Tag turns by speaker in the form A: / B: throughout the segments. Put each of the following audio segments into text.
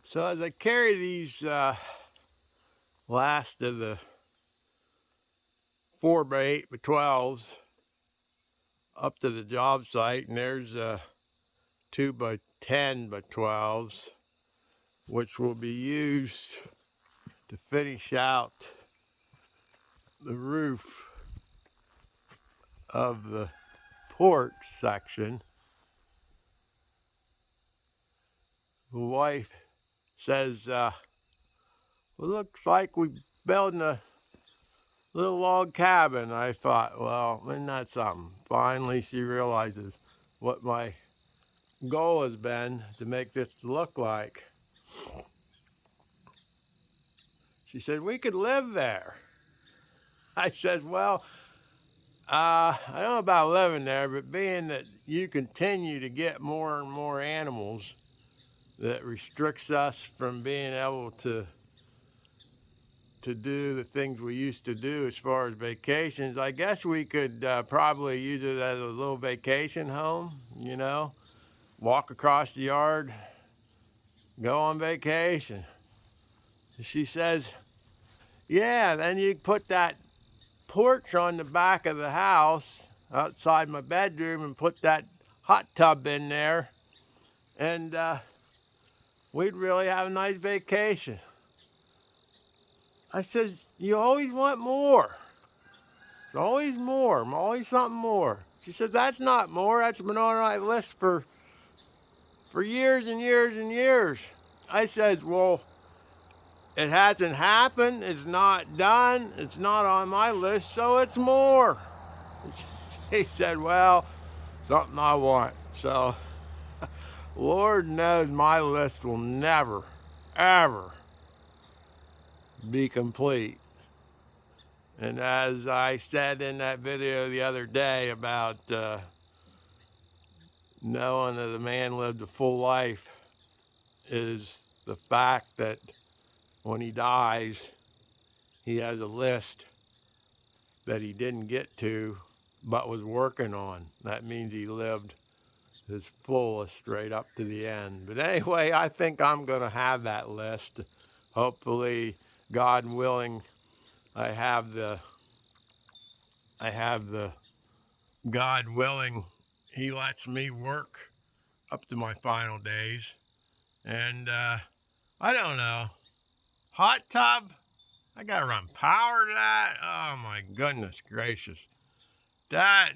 A: So as I carry these last of the 4x8x12s up to the job site, and there's 2x10x12s, which will be used to finish out the roof of the porch section. The wife says, well, looks like we're building a little log cabin. I thought, well, isn't that something? Finally, she realizes what my goal has been to make this look like. She said, we could live there. I said, well, I don't know about living there, but being that you continue to get more and more animals, that restricts us from being able to do the things we used to do as far as vacations. I guess we could probably use it as a little vacation home, you know, walk across the yard, go on vacation. She says, yeah, then you put that porch on the back of the house outside my bedroom and put that hot tub in there, and we'd really have a nice vacation. I said, you always want more. There's always more, always something more. She said, that's not more. That's been on my list for years and years and years. I said, well, it hasn't happened. It's not done. It's not on my list, so it's more. He said, well, something I want. So, Lord knows my list will never, ever be complete. And as I said in that video the other day about knowing that a man lived a full life, is the fact that when he dies, he has a list that he didn't get to but was working on. That means he lived his fullest straight up to the end. But anyway, I think I'm going to have that list. Hopefully, God willing, I have the God willing, he lets me work up to my final days. And I don't know, hot tub, I gotta run power to that. Oh my goodness gracious. That,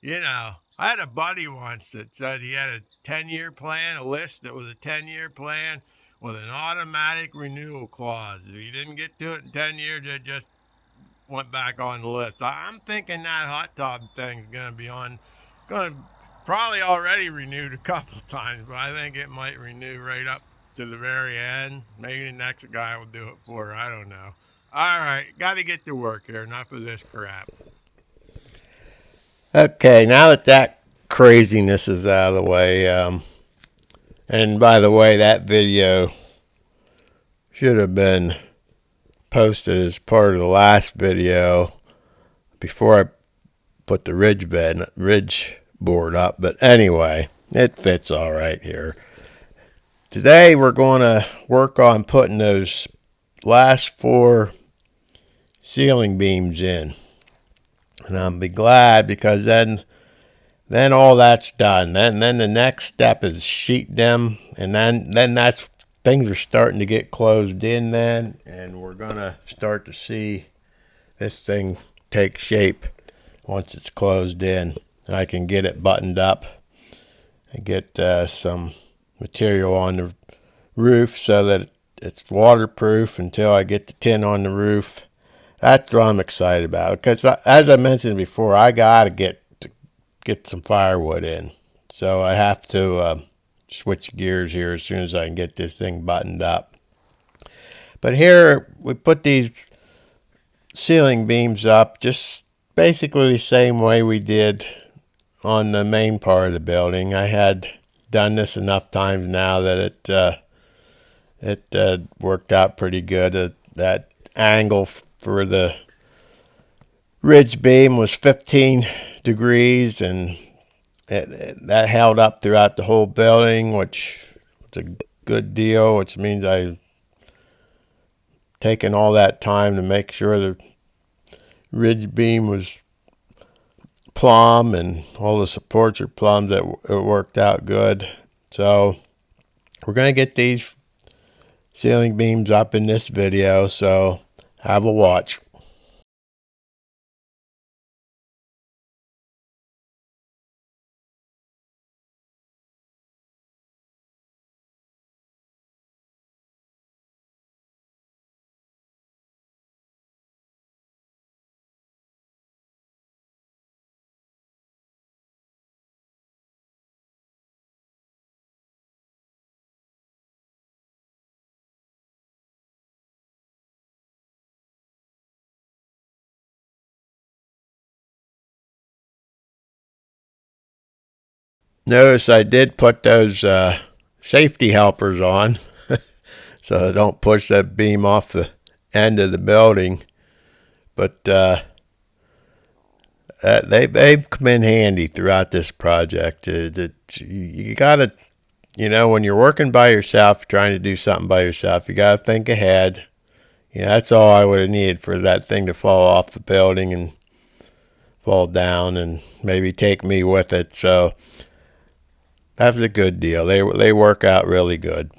A: you know, I had a buddy once that said he had a 10-year plan, a list that was a 10-year plan with an automatic renewal clause. If you didn't get to it in 10 years, it just went back on the list. I'm thinking that hot tub thing's going to probably already renewed a couple times, but I think it might renew right up to the very end. Maybe the next guy will do it for her. I don't know. All right, got to get to work here. Enough of this crap. Okay, now that craziness is out of the way, and by the way, that video should have been posted as part of the last video before I put the ridge board up. But anyway, it fits all right here. Today we're going to work on putting those last 4 ceiling beams in, and I'll be glad because then all that's done. Then the next step is sheet them, and then that's things are starting to get closed in then, and we're gonna start to see this thing take shape once it's closed in. I can get it buttoned up and get some material on the roof so that it's waterproof until I get the tin on the roof. That's what I'm excited about, because as I mentioned before, I gotta get some firewood in, so I have to switch gears here as soon as I can get this thing buttoned up. But here we put these ceiling beams up just basically the same way we did on the main part of the building. I had done this enough times now that it worked out pretty good. That angle for the ridge beam was 15 degrees, and that held up throughout the whole building, which was a good deal, which means I've taken all that time to make sure the ridge beam was plumb and all the supports are plumb. That it worked out good. So we're going to get these ceiling beams up in this video, so have a watch. Notice I did put those safety helpers on so they don't push that beam off the end of the building. But they've come in handy throughout this project. You gotta, when you're working by yourself, trying to do something by yourself, you gotta think ahead. That's all I would have needed for that thing to fall off the building and fall down and maybe take me with it. So that's a good deal. They work out really good.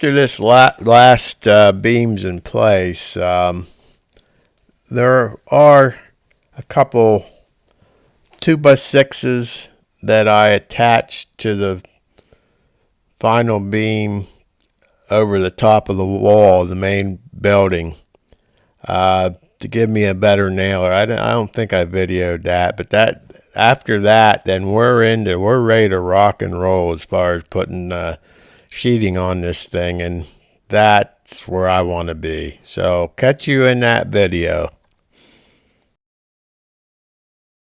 A: After this last beams in place, there are a couple 2x6s that I attached to the final beam over the top of the wall, the main building, to give me a better nailer. I don't think I videoed that, but after that, then we're ready to rock and roll as far as putting sheeting on this thing, and that's where I want to be. So catch you in that video.